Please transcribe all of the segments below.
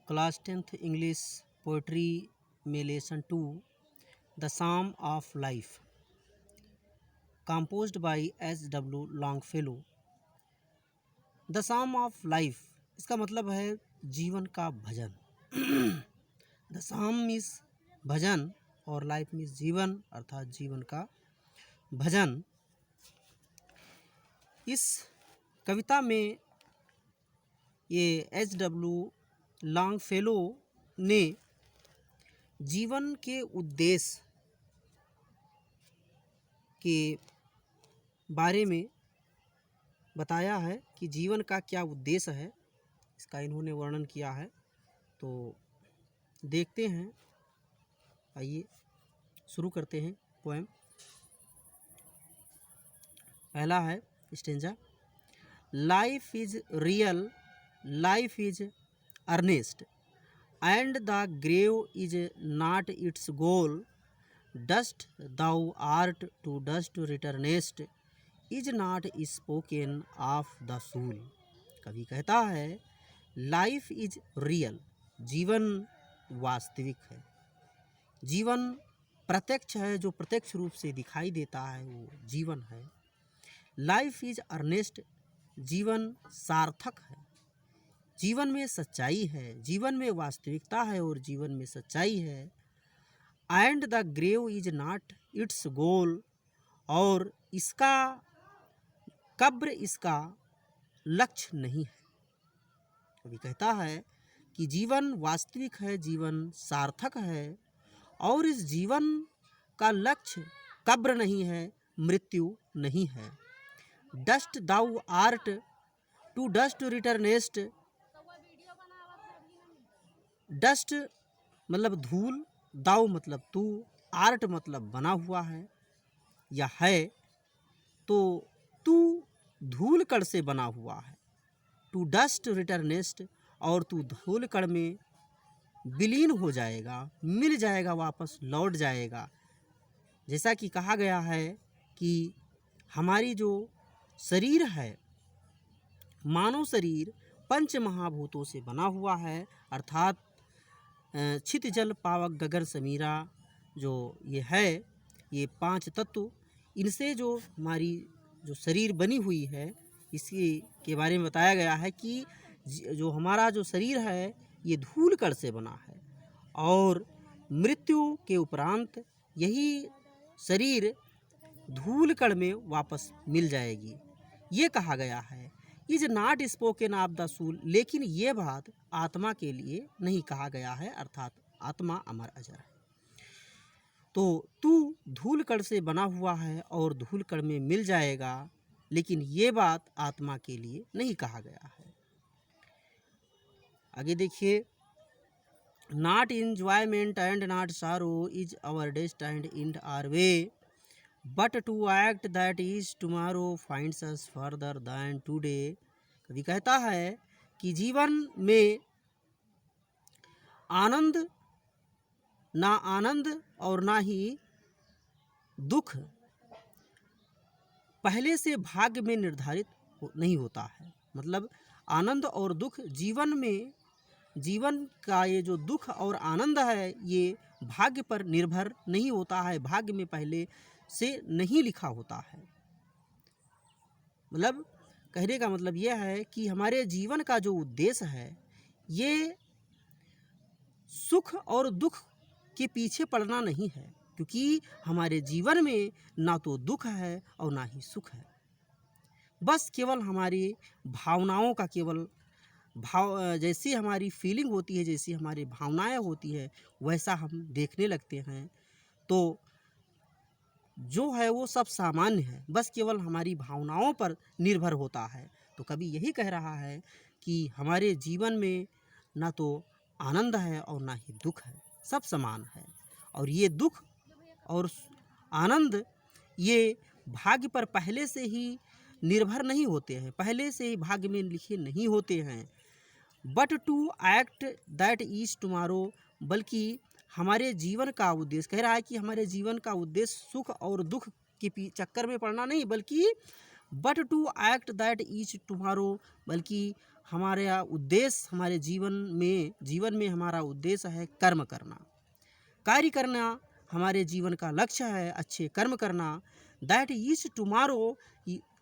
Class 10th English poetry में lesson 2 the psalm of life composed bye S.W. Longfellow. The psalm of life इसका मतलब है जीवन का भजन। द साम मीन्स भजन और लाइफ मीन्स जीवन, अर्थात जीवन का भजन। इस कविता में ये S.W. लॉन्गफेलो ने जीवन के उद्देश्य के बारे में बताया है कि जीवन का क्या उद्देश्य है, इसका इन्होंने वर्णन किया है। तो देखते हैं, आइए शुरू करते हैं पोएम। पहला है stanza. Life is real, life is earnest, and the grave is not its goal. Dust thou art to dust returnest, is not spoken of the soul. कवि कहता है लाइफ इज रियल, जीवन वास्तविक है, जीवन प्रत्यक्ष है, जो प्रत्यक्ष रूप से दिखाई देता है वो जीवन है। लाइफ इज अर्नेस्ट, जीवन सार्थक है, जीवन में सच्चाई है, जीवन में वास्तविकता है और जीवन में सच्चाई है। And the grave is not its goal, और इसका कब्र इसका लक्ष्य नहीं है। कभी कहता है कि जीवन वास्तविक है, जीवन सार्थक है, और इस जीवन का लक्ष्य कब्र नहीं है, मृत्यु नहीं है। Dust thou art to dust returnest, dust मतलब धूल, दाउ मतलब तू, आर्ट मतलब बना हुआ है या है, तो तू धूल कण से बना हुआ है। टू डस्ट रिटर्नेस्ट, और तू धूल कण में विलीन हो जाएगा, मिल जाएगा, वापस लौट जाएगा। जैसा कि कहा गया है कि हमारी जो शरीर है, मानव शरीर पंच महाभूतों से बना हुआ है, अर्थात छित जल पावक गगन समीरा, जो ये है, ये 5 तत्व, इनसे जो हमारी जो शरीर बनी हुई है, इसी के बारे में बताया गया है कि जो हमारा जो शरीर है ये धूल कण से बना है, और मृत्यु के उपरांत यही शरीर धूल कण में वापस मिल जाएगी, ये कहा गया है। Is not spoken of the soul, लेकिन ये बात आत्मा के लिए नहीं कहा गया है, अर्थात आत्मा अमर अजर है। तो तू धूल कण से बना हुआ है और धूल कण में मिल जाएगा, लेकिन ये बात आत्मा के लिए नहीं कहा गया है। आगे देखिए। Not enjoyment and not sorrow is our destined in our way, but to act that is tomorrow finds us further than today. कवि कहता है कि जीवन में आनंद, ना आनंद और ना ही दुख पहले से भाग्य में निर्धारित नहीं होता है। मतलब आनंद और दुख जीवन में, जीवन का ये जो दुख और आनंद है ये भाग्य पर निर्भर नहीं होता है, भाग्य में पहले से नहीं लिखा होता है। मतलब कहने का मतलब यह है कि हमारे जीवन का जो उद्देश्य है ये सुख और दुख के पीछे पड़ना नहीं है, क्योंकि हमारे जीवन में ना तो दुख है और ना ही सुख है। बस केवल हमारी भावनाओं का, केवल जैसी हमारी फीलिंग होती है, जैसी हमारी भावनाएं होती है, वैसा हम देखने लगते हैं। तो जो है वो सब सामान्य है, बस केवल हमारी भावनाओं पर निर्भर होता है। तो कभी यही कह रहा है कि हमारे जीवन में ना तो आनंद है और ना ही दुख है, सब समान है। और ये दुख और आनंद ये भाग्य पर पहले से ही निर्भर नहीं होते हैं, पहले से ही भाग्य में लिखे नहीं होते हैं। But to act that is tomorrow, बल्कि हमारे जीवन का उद्देश्य, कह रहा है कि हमारे जीवन का उद्देश्य सुख और दुख के चक्कर में पड़ना नहीं, बल्कि but to act that each tomorrow, बल्कि हमारा उद्देश्य, हमारे जीवन में हमारा उद्देश्य है कर्म करना, कार्य करना, हमारे जीवन का लक्ष्य है अच्छे कर्म करना। दैट ईच टुमारो,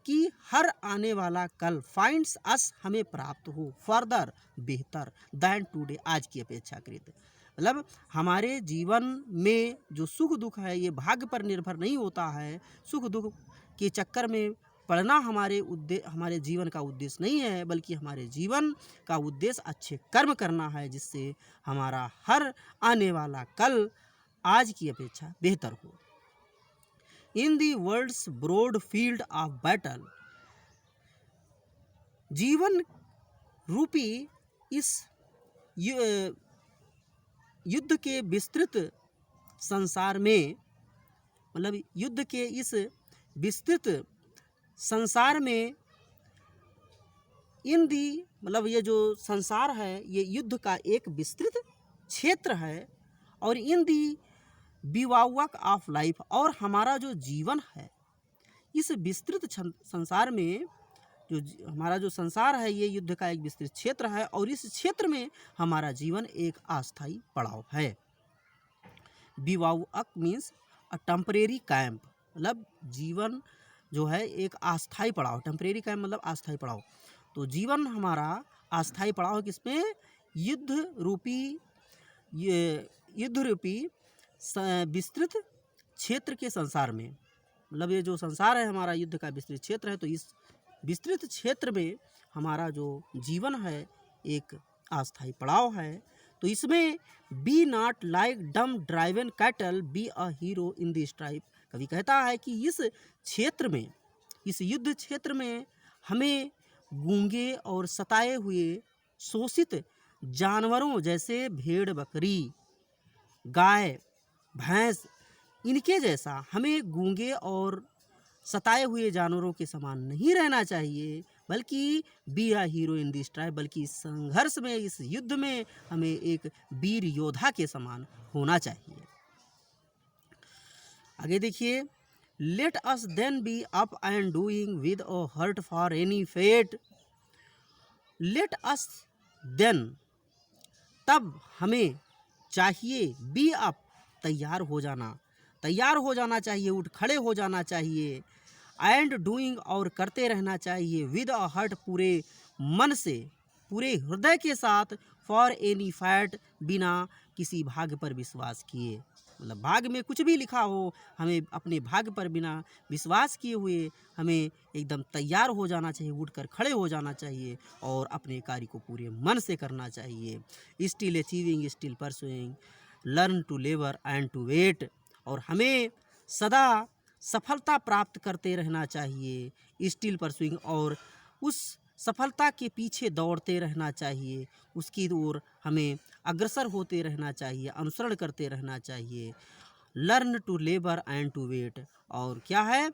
कि हर आने वाला कल, फाइंड्स अस, हमें प्राप्त हो, फर्दर, बेहतर, दैन टुडे, आज की अपेक्षाकृत। मतलब हमारे जीवन में जो सुख दुख है ये भाग्य पर निर्भर नहीं होता है। सुख दुख के चक्कर में पढ़ना हमारे जीवन का उद्देश्य नहीं है, बल्कि हमारे जीवन का उद्देश्य अच्छे कर्म करना है, जिससे हमारा हर आने वाला कल आज की अपेक्षा बेहतर हो। In the world's broad field of battle, जीवन रूपी इस युद्ध के विस्तृत संसार में, मतलब युद्ध के इस विस्तृत संसार में, इन दी, मतलब ये जो संसार है ये युद्ध का एक विस्तृत क्षेत्र है, और इन दी बिवावक ऑफ लाइफ, और हमारा जो जीवन है इस विस्तृत संसार में, जो हमारा जो संसार है ये युद्ध का एक विस्तृत क्षेत्र है, और इस क्षेत्र में हमारा जीवन एक अस्थायी पड़ाव है। बिवावक मीन्स अ टेम्परेरी कैंप, मतलब जीवन जो है एक अस्थायी पड़ाव, टेम्परेरी कैंप मतलब अस्थायी पड़ाव। तो जीवन हमारा अस्थायी पड़ाव किसमें, युद्ध रूपी विस्तृत क्षेत्र के संसार में। मतलब ये जो संसार है हमारा युद्ध का विस्तृत क्षेत्र है, तो इस विस्तृत क्षेत्र में हमारा जो जीवन है एक अस्थायी पड़ाव है। तो इसमें be not like dumb driven cattle, be a hero in the strife. कवि कहता है कि इस क्षेत्र में, इस युद्ध क्षेत्र में हमें गूंगे और सताए हुए शोषित जानवरों जैसे भेड़ बकरी, गाय भैंस, इनके जैसा हमें गूंगे और सताए हुए जानवरों के समान नहीं रहना चाहिए, बल्कि be a hero in the strife, बल्कि इस संघर्ष में, इस युद्ध में हमें एक वीर योद्धा के समान होना चाहिए। आगे देखिए, let us then be up and doing with a heart for any fate. Let us then, तब हमें चाहिए, बी अप, तैयार हो जाना चाहिए, उठ खड़े हो जाना चाहिए, एंड डूइंग, और करते रहना चाहिए, विद अ हार्ट, पूरे मन से, पूरे हृदय के साथ, फॉर एनी फैट, बिना किसी भाग्य पर विश्वास किए। मतलब भाग्य में कुछ भी लिखा हो, हमें अपने भाग्य पर बिना विश्वास किए हुए हमें एकदम तैयार हो जाना चाहिए, उठकर खड़े हो जाना चाहिए, और अपने कार्य को पूरे मन से करना चाहिए। Still achieving, still pursuing, learn to labour and to wait, और हमें सदा सफलता प्राप्त करते रहना चाहिए, स्टिल परसुइंग, और उस सफलता के पीछे दौड़ते रहना चाहिए, उसकी ओर हमें अग्रसर होते रहना चाहिए, अनुसरण करते रहना चाहिए। Learn to labour and to wait, और क्या है,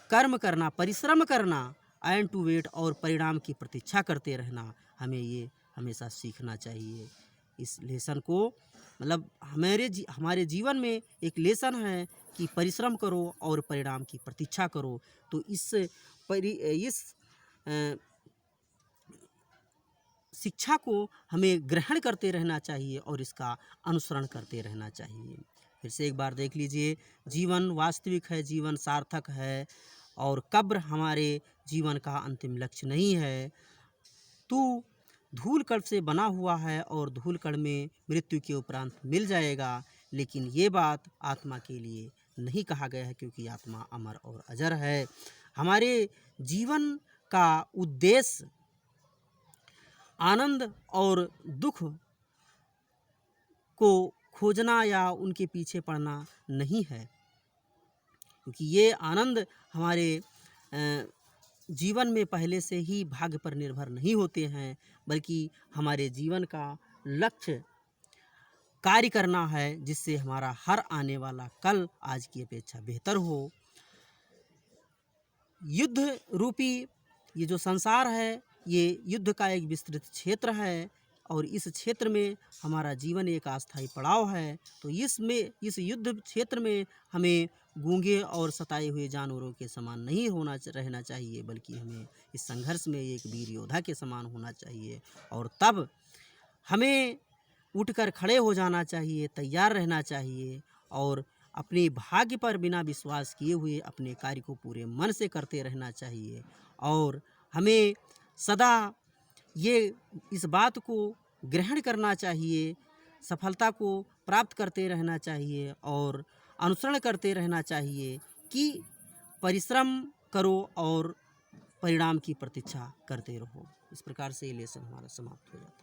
कर्म करना, परिश्रम करना, एंड टू वेट, और परिणाम की प्रतीक्षा करते रहना, हमें ये हमेशा सीखना चाहिए। इस लेसन को, मतलब हमारे जीवन में एक लेसन है कि परिश्रम करो और परिणाम की प्रतीक्षा करो। तो इस शिक्षा को हमें ग्रहण करते रहना चाहिए और इसका अनुसरण करते रहना चाहिए। फिर से एक बार देख लीजिए, जीवन वास्तविक है, जीवन सार्थक है, और कब्र हमारे जीवन का अंतिम लक्ष्य नहीं है। तू धूल कण से बना हुआ है और धूल कण में मृत्यु के उपरांत मिल जाएगा, लेकिन ये बात आत्मा के लिए नहीं कहा गया है, क्योंकि आत्मा अमर और अजर है। हमारे जीवन का उद्देश्य आनंद और दुख को खोजना या उनके पीछे पड़ना नहीं है, क्योंकि ये आनंद हमारे जीवन में पहले से ही भाग्य पर निर्भर नहीं होते हैं, बल्कि हमारे जीवन का लक्ष्य कार्य करना है, जिससे हमारा हर आने वाला कल आज की अपेक्षा बेहतर हो। युद्ध रूपी ये जो संसार है, ये युद्ध का एक विस्तृत क्षेत्र है, और इस क्षेत्र में हमारा जीवन एक अस्थायी पड़ाव है, तो इस युद्ध क्षेत्र में हमें गूंगे और सताए हुए जानवरों के समान नहीं रहना चाहिए, बल्कि हमें इस संघर्ष में एक वीर योद्धा के समान होना चाहिए। और तब हमें उठकर खड़े हो जाना चाहिए, तैयार रहना चाहिए और अपने भाग्य पर बिना विश्वास किए हुए अपने कार्य को पूरे मन से करते रहना चाहिए। और हमें सदा ये इस बात को ग्रहण करना चाहिए, सफलता को प्राप्त करते रहना चाहिए और अनुसरण करते रहना चाहिए कि परिश्रम करो और परिणाम की प्रतीक्षा करते रहो। इस प्रकार से ये लेसन हमारा समाप्त हो जाता है।